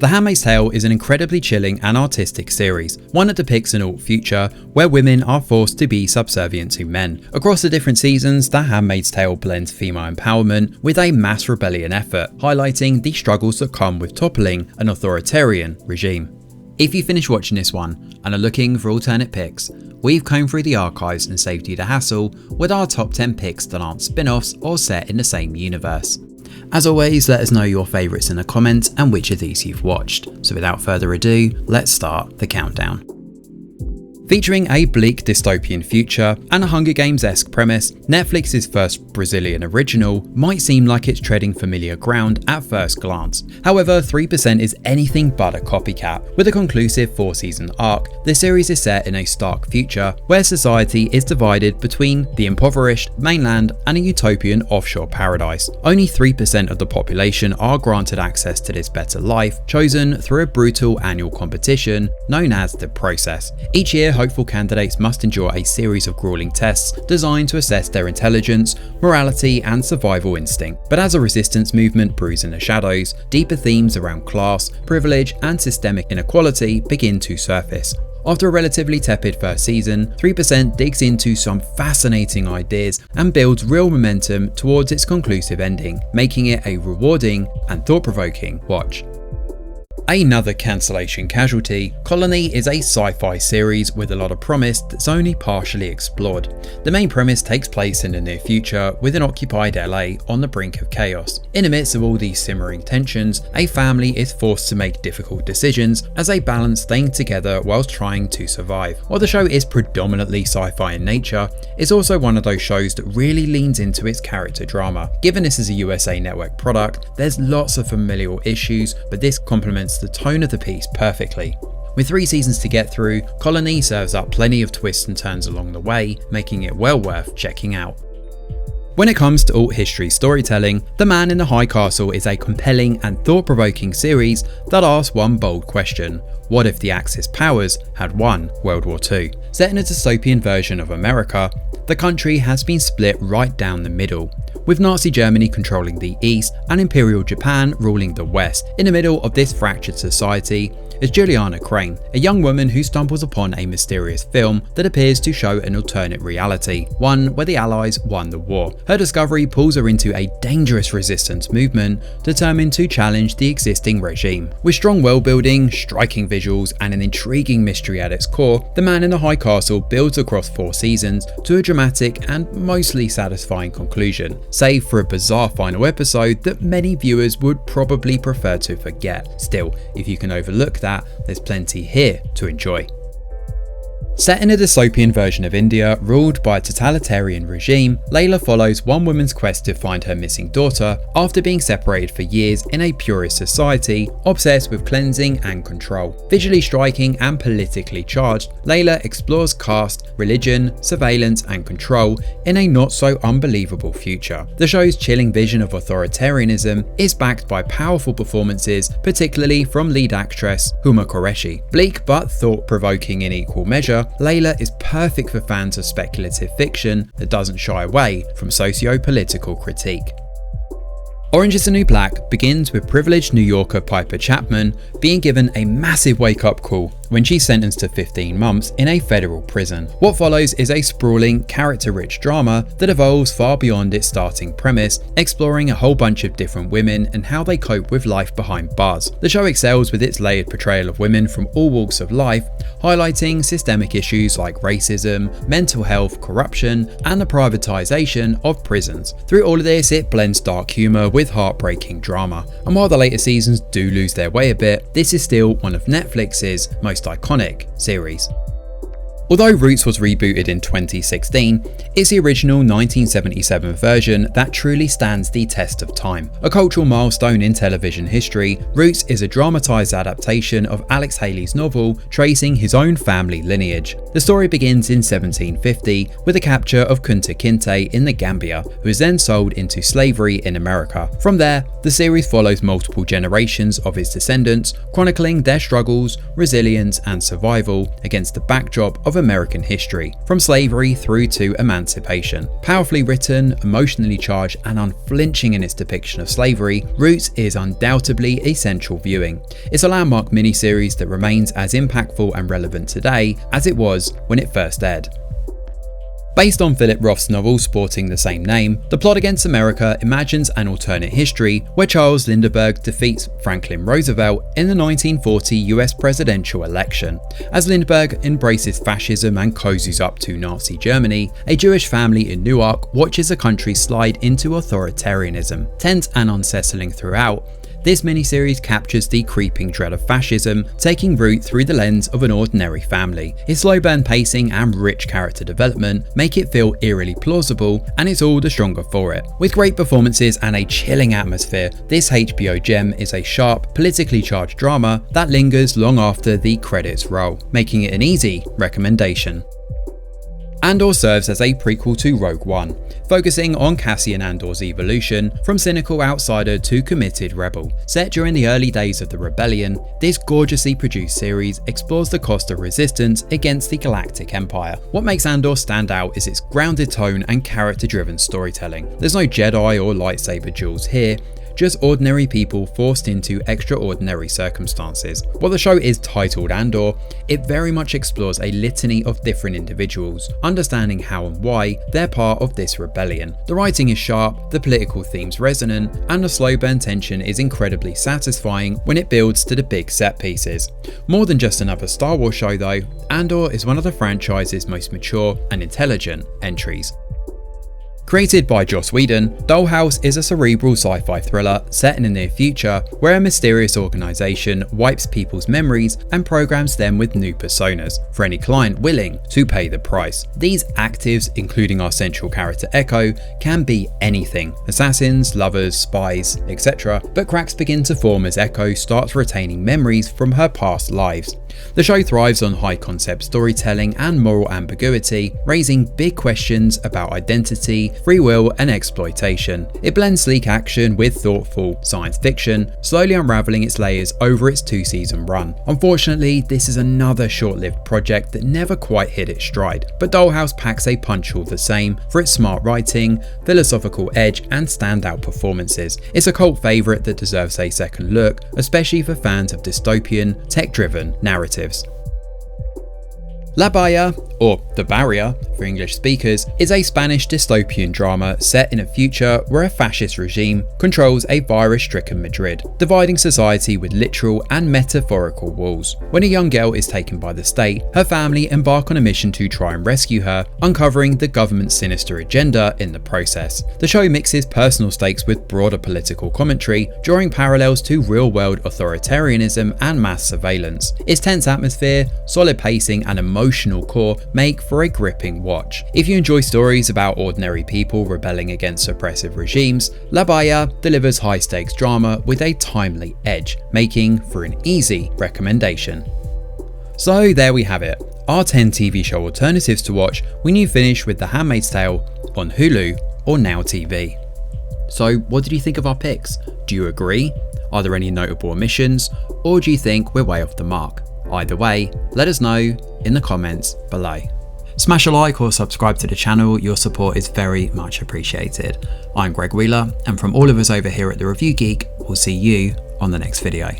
The Handmaid's Tale is an incredibly chilling and artistic series, one that depicts an alt future where women are forced to be subservient to men. Across the different seasons, The Handmaid's Tale blends female empowerment with a mass rebellion effort, highlighting the struggles that come with toppling an authoritarian regime. If you finish watching this one and are looking for alternate picks, we've combed through the archives and saved you the hassle with our top 10 picks that aren't spin-offs or set in the same universe. As always, let us know your favourites in the comments and which of these you've watched. So without further ado, let's start the countdown. Featuring a bleak dystopian future and a Hunger Games-esque premise, Netflix's first Brazilian original might seem like it's treading familiar ground at first glance. However, 3% is anything but a copycat. With a conclusive 4-season arc, the series is set in a stark future where society is divided between the impoverished mainland and a utopian offshore paradise. Only 3% of the population are granted access to this better life, chosen through a brutal annual competition known as The Process. Each year, hopeful candidates must endure a series of grueling tests designed to assess their intelligence, morality, and survival instinct. But as a resistance movement brews in the shadows, deeper themes around class, privilege, and systemic inequality begin to surface. After a relatively tepid first season, 3% digs into some fascinating ideas and builds real momentum towards its conclusive ending, making it a rewarding and thought-provoking watch. Another cancellation casualty, Colony is a sci-fi series with a lot of promise that's only partially explored. The main premise takes place in the near future with an occupied LA on the brink of chaos. In the midst of all these simmering tensions, a family is forced to make difficult decisions as they balance staying together whilst trying to survive. While the show is predominantly sci-fi in nature, it's also one of those shows that really leans into its character drama. Given this is a USA Network product, there's lots of familial issues, but this complements the tone of the piece perfectly. With 3 seasons to get through, Colony serves up plenty of twists and turns along the way, making it well worth checking out. When it comes to alt history storytelling, The Man in the High Castle is a compelling and thought-provoking series that asks one bold question: what if the Axis powers had won World War II? Set in a dystopian version of America, the country has been split right down the middle, with Nazi Germany controlling the East and Imperial Japan ruling the West. In the middle of this fractured society is Juliana Crane, a young woman who stumbles upon a mysterious film that appears to show an alternate reality, one where the Allies won the war. Her discovery pulls her into a dangerous resistance movement determined to challenge the existing regime. With strong world building, striking visuals, and an intriguing mystery at its core, The Man in the High Castle builds across 4 seasons to a dramatic and mostly satisfying conclusion, save for a bizarre final episode that many viewers would probably prefer to forget. Still, if you can overlook that, there's plenty here to enjoy. Set in a dystopian version of India ruled by a totalitarian regime, Leila follows one woman's quest to find her missing daughter after being separated for years in a purist society obsessed with cleansing and control. Visually striking and politically charged, Leila explores caste, religion, surveillance, and control in a not so unbelievable future. The show's chilling vision of authoritarianism is backed by powerful performances, particularly from lead actress Huma Qureshi. Bleak but thought-provoking in equal measure, Leila is perfect for fans of speculative fiction that doesn't shy away from socio-political critique. Orange is the New Black begins with privileged New Yorker Piper Chapman being given a massive wake-up call when she's sentenced to 15 months in a federal prison. What follows is a sprawling, character-rich drama that evolves far beyond its starting premise, exploring a whole bunch of different women and how they cope with life behind bars. The show excels with its layered portrayal of women from all walks of life, highlighting systemic issues like racism, mental health, corruption, and the privatization of prisons. Through all of this, it blends dark humor with heartbreaking drama. And while the later seasons do lose their way a bit, this is still one of Netflix's most iconic series. Although Roots was rebooted in 2016, it's the original 1977 version that truly stands the test of time. A cultural milestone in television history, Roots is a dramatised adaptation of Alex Haley's novel tracing his own family lineage. The story begins in 1750 with the capture of Kunta Kinte in the Gambia, who is then sold into slavery in America. From there, the series follows multiple generations of his descendants, chronicling their struggles, resilience, and survival against the backdrop of American history, from slavery through to emancipation. Powerfully written, emotionally charged, and unflinching in its depiction of slavery, Roots is undoubtedly essential viewing. It's a landmark miniseries that remains as impactful and relevant today as it was when it first aired. Based on Philip Roth's novel sporting the same name, The Plot Against America imagines an alternate history where Charles Lindbergh defeats Franklin Roosevelt in the 1940 US presidential election. As Lindbergh embraces fascism and cozies up to Nazi Germany, a Jewish family in Newark watches the country slide into authoritarianism. Tense and unsettling throughout, this miniseries captures the creeping dread of fascism taking root through the lens of an ordinary family. Its slow burn pacing and rich character development make it feel eerily plausible, and it's all the stronger for it. With great performances and a chilling atmosphere, this HBO gem is a sharp, politically charged drama that lingers long after the credits roll, making it an easy recommendation. Andor serves as a prequel to Rogue One, focusing on Cassian Andor's evolution from cynical outsider to committed rebel. Set during the early days of the Rebellion, this gorgeously produced series explores the cost of resistance against the Galactic Empire. What makes Andor stand out is its grounded tone and character-driven storytelling. There's no Jedi or lightsaber duels here, just ordinary people forced into extraordinary circumstances. While the show is titled Andor, it very much explores a litany of different individuals, understanding how and why they're part of this rebellion. The writing is sharp, the political themes resonant, and the slow burn tension is incredibly satisfying when it builds to the big set pieces. More than just another Star Wars show though, Andor is one of the franchise's most mature and intelligent entries. Created by Joss Whedon, Dollhouse is a cerebral sci-fi thriller set in the near future where a mysterious organisation wipes people's memories and programs them with new personas for any client willing to pay the price. These actives, including our central character Echo, can be anything: assassins, lovers, spies, etc. But cracks begin to form as Echo starts retaining memories from her past lives. The show thrives on high-concept storytelling and moral ambiguity, raising big questions about identity, free will, and exploitation. It blends sleek action with thoughtful science fiction, slowly unraveling its layers over its 2-season run. Unfortunately, this is another short-lived project that never quite hit its stride, but Dollhouse packs a punch all the same for its smart writing, philosophical edge, and standout performances. It's a cult favourite that deserves a second look, especially for fans of dystopian, tech-driven narratives. La Valla, or The Barrier for English speakers, is a Spanish dystopian drama set in a future where a fascist regime controls a virus-stricken Madrid, dividing society with literal and metaphorical walls. When a young girl is taken by the state, her family embark on a mission to try and rescue her, uncovering the government's sinister agenda in the process. The show mixes personal stakes with broader political commentary, drawing parallels to real-world authoritarianism and mass surveillance. Its tense atmosphere, solid pacing, and emotional core make for a gripping watch. If you enjoy stories about ordinary people rebelling against oppressive regimes, La Valla delivers high-stakes drama with a timely edge, making for an easy recommendation. So there we have it, our 10 TV show alternatives to watch when you finish with The Handmaid's Tale on Hulu or Now TV. So what did you think of our picks? Do you agree? Are there any notable omissions? Or do you think we're way off the mark? Either way, let us know in the comments below. Smash a like or subscribe to the channel, your support is very much appreciated. I'm Greg Wheeler, and from all of us over here at The Review Geek, we'll see you on the next video.